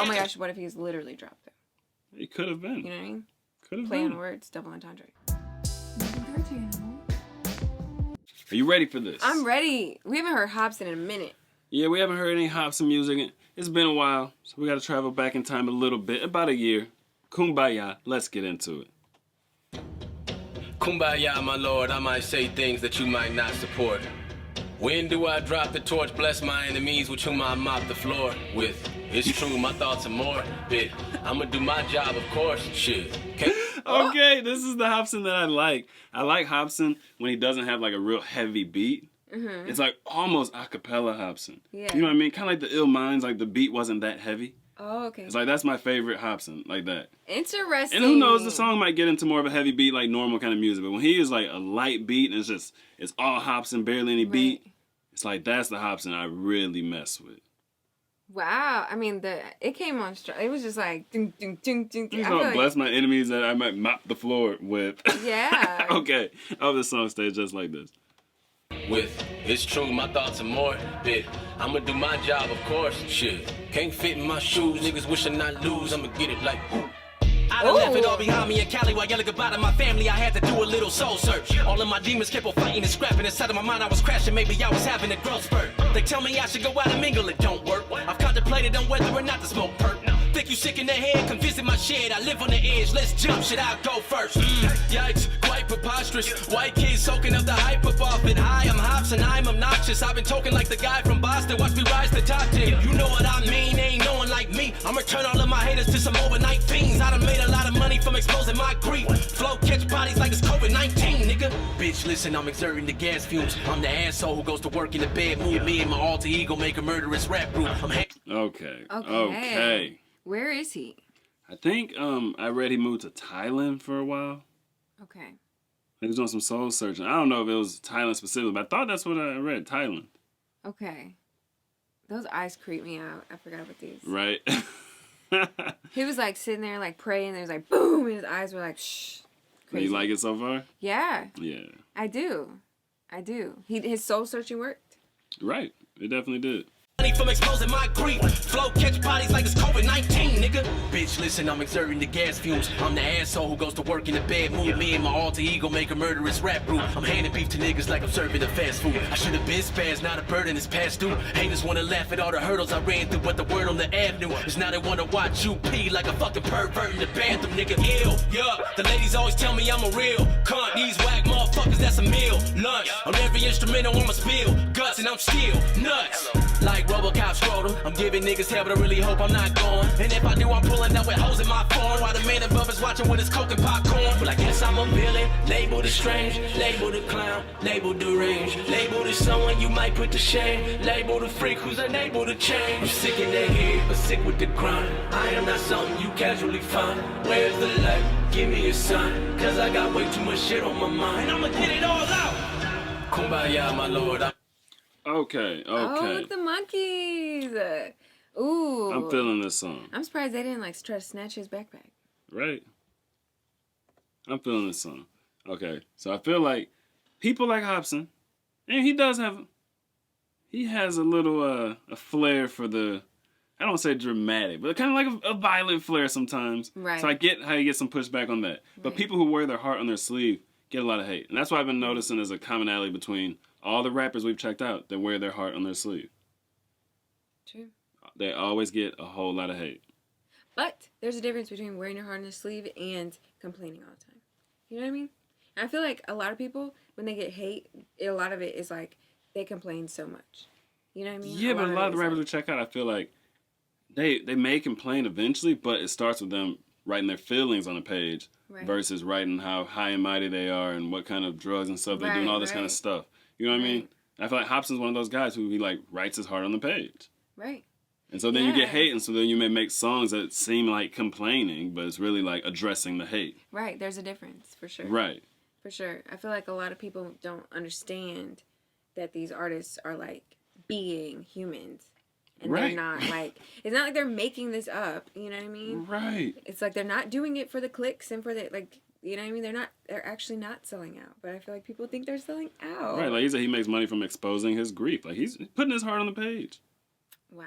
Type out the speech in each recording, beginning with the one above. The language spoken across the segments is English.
oh my gosh, what if he's literally dropped it? He could have been. You know what I mean? Could have Play been. on words, double entendre. Are you ready for this? I'm ready. We haven't heard Hopsin in a minute. Yeah, we haven't heard any Hopsin music. It's been a while, so we got to travel back in time a little bit, about a year. Kumbaya, let's get into it. Kumbaya, my lord, I might say things that you might not support. When do I drop the torch, bless my enemies with whom I mop the floor with? It's true, my thoughts are morbid. I'ma do my job, of course, shit. Okay, this is the Hopsin that I like. I like Hopsin when he doesn't have like a real heavy beat. Mm-hmm. It's like almost a cappella Hopsin. Yeah. You know what I mean? Kind of like the Ill Minds, like the beat wasn't that heavy. Oh, okay. It's like, that's my favorite Hopsin, like that. Interesting. And who knows, the song might get into more of a heavy beat, like normal kind of music. But when he is like a light beat and it's all Hopsin, barely any beat, it's like, that's the Hopsin I really mess with. Wow. I mean, it came on strong. It was just like, ding, ding, ding, ding. Please don't bless my enemies that I might mop the floor with. Yeah. Okay. I hope the song stays just like this. With, it's true, my thoughts are morbid. I'ma do my job, of course, shit. Can't fit in my shoes, niggas wishing I lose, I'ma get it like, ooh. I done left it all behind me in Cali while yelling goodbye to my family. I had to do a little soul search. All of my demons kept on fighting and scrapping. Inside of my mind I was crashing, maybe I was having a growth spurt. They tell me I should go out and mingle, it don't work. I've contemplated on whether or not to smoke perp. Think you sick in the head, come visit my shed. I live on the edge, let's jump, shit, I'll go first. Yikes, quite preposterous. White kids soaking up the hype up off it. Hi, I'm Hopsin, I'm obnoxious. I've been talking like the guy from Boston. Watch me rise to top 10. You know what I mean, ain't no one like me. I'ma turn all of my haters to some overnight fiends. I done made a lot of money from exposing my grief. Flow catch bodies like it's COVID-19, nigga. Bitch, listen, I'm exerting the gas fumes. I'm the asshole who goes to work in the bed. Move me and my alter ego make a murderous rap group. Okay. Where is he? I think I read he moved to Thailand for a while. Okay. He was doing some soul searching. I don't know if it was Thailand specifically, but I thought that's what I read, Thailand. Okay. Those eyes creep me out. I forgot about these. Right. He was like sitting there like praying, and there was like boom, and his eyes were like shh. Crazy. You like it so far? Yeah. Yeah. I do. His soul searching worked. Right. It definitely did. From exposing my grief. Flow catch bodies like it's COVID-19, nigga. Bitch, listen, I'm exerting the gas fumes. I'm the asshole who goes to work in the bed. Move me and my alter ego make a murderous rap group. I'm handing beef to niggas like I'm serving the fast food. I should have been spazzed, now the burden is past due. Haters wanna laugh at all the hurdles I ran through, but the word on the avenue is now they wanna watch you pee like a fucking pervert in the bathroom, nigga. Ill, yeah. The ladies always tell me I'm a real cunt. These whack motherfuckers, that's a meal. Lunch. On every instrumental I'ma spill guts and I'm still nuts. Like Robocop scrotum, I'm giving niggas hell, but I really hope I'm not gone. And if I do, I'm pulling up with hoes in my phone while the man above is watching with his coke and popcorn. Well, I guess I'm a villain, labeled as strange, labeled a clown, labeled deranged, labeled as someone you might put to shame, labeled a freak who's unable to change. I'm sick in the head, but sick with the grind. I am not something you casually find. Where's the light? Give me a sign, cause I got way too much shit on my mind. I'ma get it all out. Kumbaya, my lord. Okay. Oh, look, the monkeys. Ooh. I'm feeling this song. I'm surprised they didn't like try to snatch his backpack. Right. I'm feeling this song. Okay. So I feel like people like Hopsin, and he has a little a flair for the, I don't want to say dramatic, but kind of like a violent flair sometimes. Right. So I get how you get some pushback on that. But people who wear their heart on their sleeve get a lot of hate. And that's what I've been noticing as a commonality between all the rappers we've checked out that wear their heart on their sleeve. True. They always get a whole lot of hate. But there's a difference between wearing your heart on your sleeve and complaining all the time. You know what I mean? And I feel like a lot of people, when they get hate, a lot of it is like they complain so much. You know what I mean? Yeah, but a lot of the rappers we check out, I feel like they may complain eventually, but it starts with them writing their feelings on a page versus writing how high and mighty they are and what kind of drugs and stuff they do and all this kind of stuff. You know what I mean? I feel like Hopsin's one of those guys who he like writes his heart on the page. Right. And so then you get hate, and so then you may make songs that seem like complaining, but it's really like addressing the hate. Right. There's a difference, for sure. Right. For sure. I feel like a lot of people don't understand that these artists are like being humans. And they're not like, it's not like they're making this up, you know what I mean? Right. It's like they're not doing it for the clicks and for the, like, you know what I mean? They're actually not selling out. But I feel like people think they're selling out. Right, like he said, he makes money from exposing his grief. Like he's putting his heart on the page. Wow.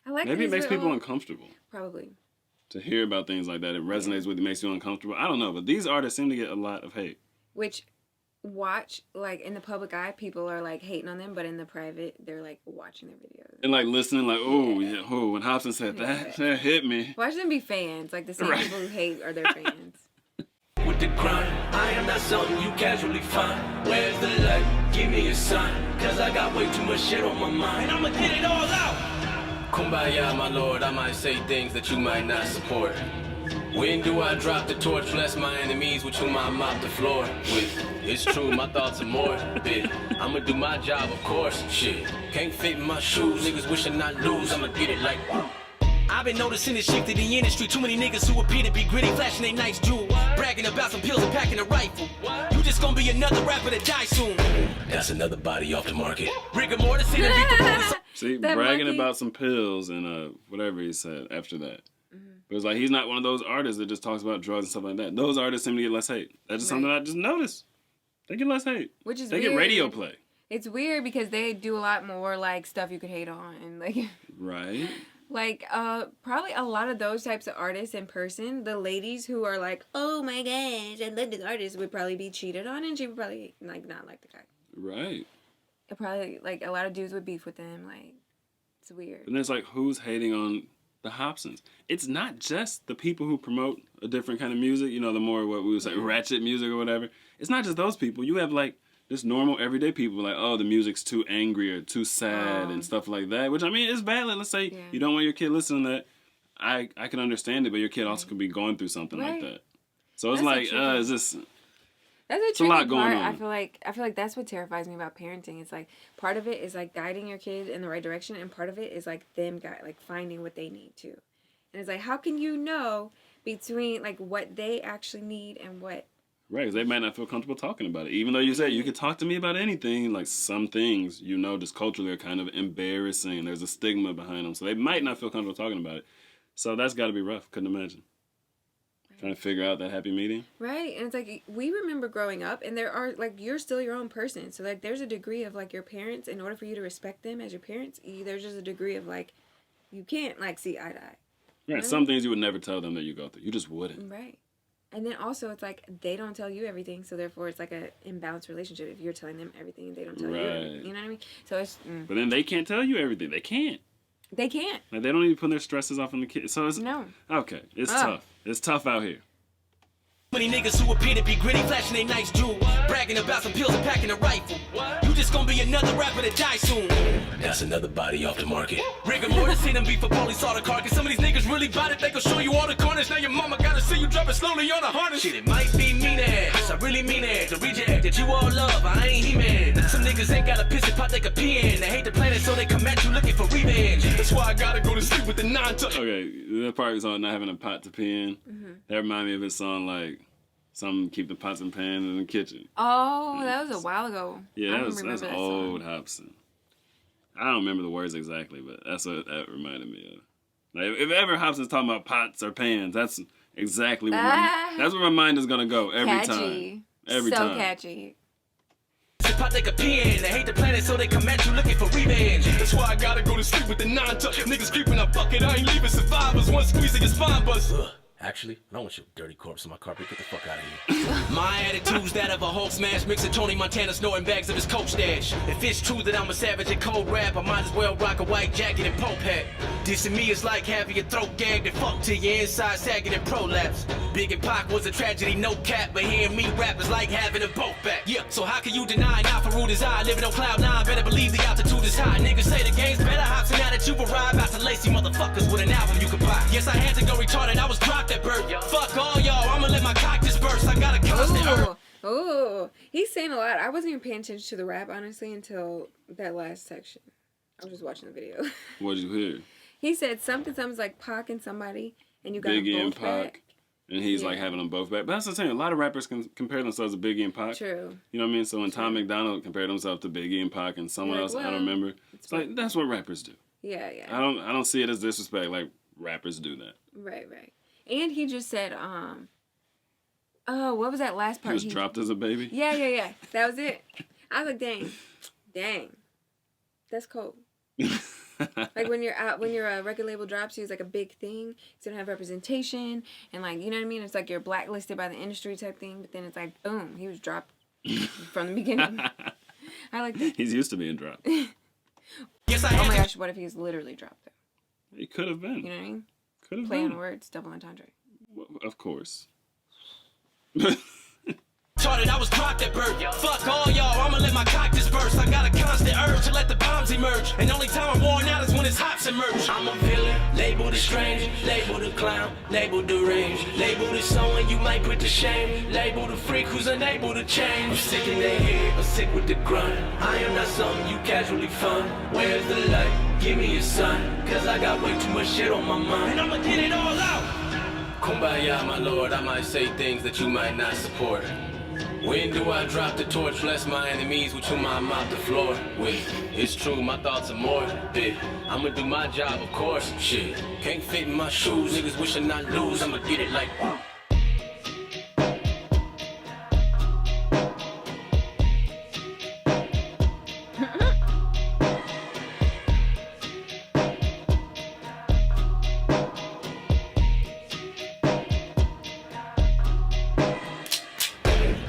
I like Maybe that it makes it's people real. uncomfortable. Probably. To hear about things like that. It resonates with you, makes you uncomfortable. I don't know, but these artists seem to get a lot of hate. Which, watch, like, in the public eye, people are, like, hating on them, but in the private, they're, like, watching their videos. And, like, listening, like, oh, yeah, oh, when Hopsin said that hit me. Watch them be fans. Like, the same people who hate are their fans. With the grind, I am not something you casually find. Where's the light? Give me a sign. Cause I got way too much shit on my mind. And I'ma get it all out. Kumbaya, my lord, I might say things that you might not support. When do I drop the torch? Bless my enemies with whom I mop the floor with. It's true, my thoughts are morbid. I'ma do my job, of course. Shit, can't fit in my shoes. Niggas wishing I lose. I'ma get it like. I've been noticing this shift in the industry. Too many niggas who appear to be gritty, flashing they nice jewel, bragging about some pills and packing a rifle. You just gonna be another rapper to die soon. That's another body off the market. Rigor mortis in the See, That bragging monkey. about some pills and whatever he said after that. But it's like he's not one of those artists that just talks about drugs and stuff like that. Those artists seem to get less hate. That's just something I just noticed. They get less hate. Which is they weird. get radio play. It's weird because they do a lot more, like, stuff you could hate on. And, like... Right. Like, probably a lot of those types of artists in person, the ladies who are like, oh my gosh, I love this artist, would probably be cheated on, and she would probably, like, not like the guy. Right. It probably, like, a lot of dudes would beef with them, like, it's weird. And it's like, who's hating on the Hopsins? It's not just the people who promote a different kind of music, you know, the more what we would say, ratchet music or whatever. It's not just those people. You have, like, just normal, everyday people, like, oh, the music's too angry or too sad and stuff like that, which, I mean, it's valid. Let's say you don't want your kid listening to that. I can understand it, but your kid also could be going through something like that. So it's That's like, is this... That's a a tricky lot going part. on. I feel like that's what terrifies me about parenting. It's like part of it is like guiding your kid in the right direction, and part of it is like them like finding what they need to. And it's like, how can you know between like what they actually need and what? Right, because they might not feel comfortable talking about it. Even though you say, you can talk to me about anything, like some things, you know, just culturally are kind of embarrassing. There's a stigma behind them. So they might not feel comfortable talking about it. So that's got to be rough. Couldn't imagine. Trying to figure out that happy medium. Right, and it's like, we remember growing up, and there are, like, you're still your own person. So, like, there's a degree of, like, your parents, in order for you to respect them as your parents, there's just a degree of, like, you can't, like, see eye to eye. Right, some things you would never tell them that you go through. You just wouldn't. Right. And then also, it's like, they don't tell you everything, so therefore it's like a imbalanced relationship if you're telling them everything and they don't tell you everything. You know what I mean? So it's... But then they can't tell you everything. They can't. They can't. Like, they don't even put their stresses off on the kids. So it's... No. Okay, it's tough. It's tough out here. Many niggas who appear to be gritty, flashing they nice jewel, bragging about some pills and packing a rifle. You just gonna be another rapper to die soon. That's another body off the market. Rigor mortis in them beef for police saw the carcass. Some of these niggas really bought it, they gon' show you all the corners. Now your mama gotta see you dropping slowly on the harness. Shit, it might be mean ass, I really mean it. The reject that you all love, I ain't He-Man. Some niggas ain't got a piss and pot they can pee in. They hate the planet, so they come at you looking for revenge. That's why I gotta go to sleep with the 9 to... Okay, that part was on not having a pot to pee in. That reminded me of his song, like, some keep the pots and pans in the kitchen. Oh, that was a while ago. Yeah, that's old Hopsin. I don't remember the words exactly, but that's what that reminded me of. Like, if ever Hopsin's talking about pots or pans, that's exactly where that's where my mind is gonna go every time. Every time. So catchy. Pot they can pee in. They hate the planet, so they come at you looking for revenge. That's why I gotta go to sleep with the 9 to... Niggas creeping up bucket, I ain't leaving survivors. One squeeze of your spine bust. Actually, I don't want your dirty corpse on my carpet. Get the fuck out of here. My attitude's that of a Hulk smash, mixing Tony Montana snorting bags of his coke stash. If it's true that I'm a savage in cold rap, I might as well rock a white jacket and pope hat. Dissing me is like having your throat gagged and fucked to your inside sagging and prolapse. Big and Pac was a tragedy, no cap, but hearing me rap is like having a boat back. Yeah, so how can you deny not for rude as I living on cloud 9? Better believe the altitude is high. Niggas say the game's better, hops, and now that you've arrived, out to lacy motherfuckers with an album you can buy. Yes, I had to go retarded, I was dropped at birth. Fuck all y'all, I'ma let my cock disperse. I got a constant urge. Oh, he's saying a lot. I wasn't even paying attention to the rap, honestly, until that last section. I was just watching the video. What'd you hear? He said something's like Pac and somebody, and you got Biggie them and both Pac. back. And he's like having them both back. But that's the thing. A lot of rappers can compare themselves to Biggie and Pac. True. You know what I mean? So when Tom McDonald compared himself to Biggie and Pac and someone else, I don't remember. It's like, that's what rappers do. Yeah, yeah. I don't see it as disrespect. Like, rappers do that. Right. And he just said, oh, what was that last part? He was dropped as a baby? Yeah. That was it. I was like, dang. That's cold. Like when your record label drops you, it's like a big thing. It's gonna have representation and like, you know what I mean? It's like you're blacklisted by the industry type thing. But then it's like, boom, he was dropped from the beginning. I like that. He's used to being dropped. Yes, I Oh am. my gosh, what if he's literally dropped though? He could have been. You know what I mean? Could have Play been. on words, double entendre. Well, of course. Charted, I was dropped at birth. Fuck all y'all, I'ma let my cock disperse. I got a constant urge to let the bombs emerge. And the only time I'm worn out is when it's hops emerge. I'm a villain, labeled as strange, labeled a clown, labeled deranged, labeled as someone you might put to shame, labeled a freak who's unable to change. I'm sick in their head, I'm sick with the grind. I am not something you casually fun. Where's the light? Give me a sign, cause I got way too much shit on my mind. And I'ma get it all out. Kumbaya, my lord, I might say things that you might not support. When do I drop the torch? Bless my enemies with whom I mop the floor with. It's true, my thoughts are morbid. I'ma do my job, of course. Shit, can't fit in my shoes. Niggas wishing I lose. I'ma get it like.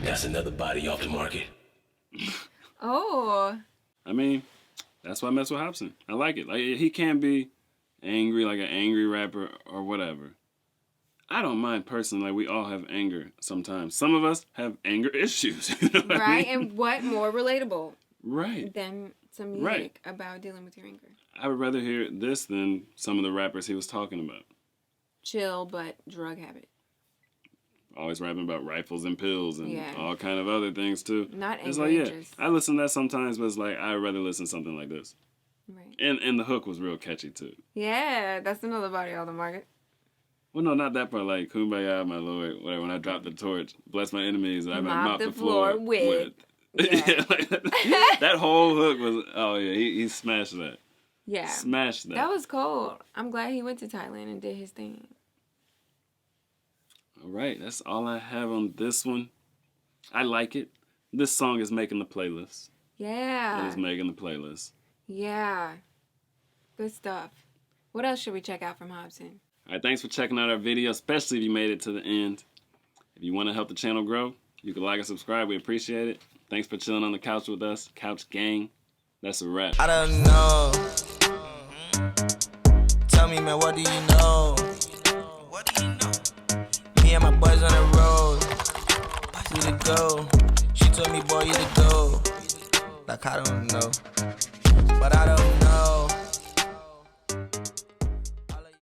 That's another body off the market. Oh. I mean, that's why I mess with Hopsin. I like it. Like, he can be angry, like an angry rapper or whatever. I don't mind personally. Like, we all have anger sometimes. Some of us have anger issues. You know what Right? I mean? And what more relatable Right. than some music about dealing with your anger? I would rather hear this than some of the rappers he was talking about. Chill, but drug habit. Always rapping about rifles and pills and Yeah. all kind of other things too. Not It's angry, like, yeah, just... I listen to that sometimes, but it's like, I'd rather listen to something like this. Right. And the hook was real catchy too. Yeah, that's another body on the market. Well, no, not that part. Like, Kumbaya, my lord. Whatever. When I drop the torch, bless my enemies, I might mop the floor with. Yeah. Like, that whole hook was. Oh yeah, he smashed that. Yeah. Smashed that. That was cold. I'm glad he went to Thailand and did his thing. All right, that's all I have on this one. I like it. This song is making the playlist. Yeah. It is making the playlist. Yeah. Good stuff. What else should we check out from Hopsin? All right, thanks for checking out our video, especially if you made it to the end. If you want to help the channel grow, you can like and subscribe. We appreciate it. Thanks for chilling on the couch with us. Couch Gang. That's a wrap. I don't know. Tell me, man, what do you know? What do you know? Me and my boys on the road. You to go. She told me, boy, you to go. Like, I don't know. But I don't know.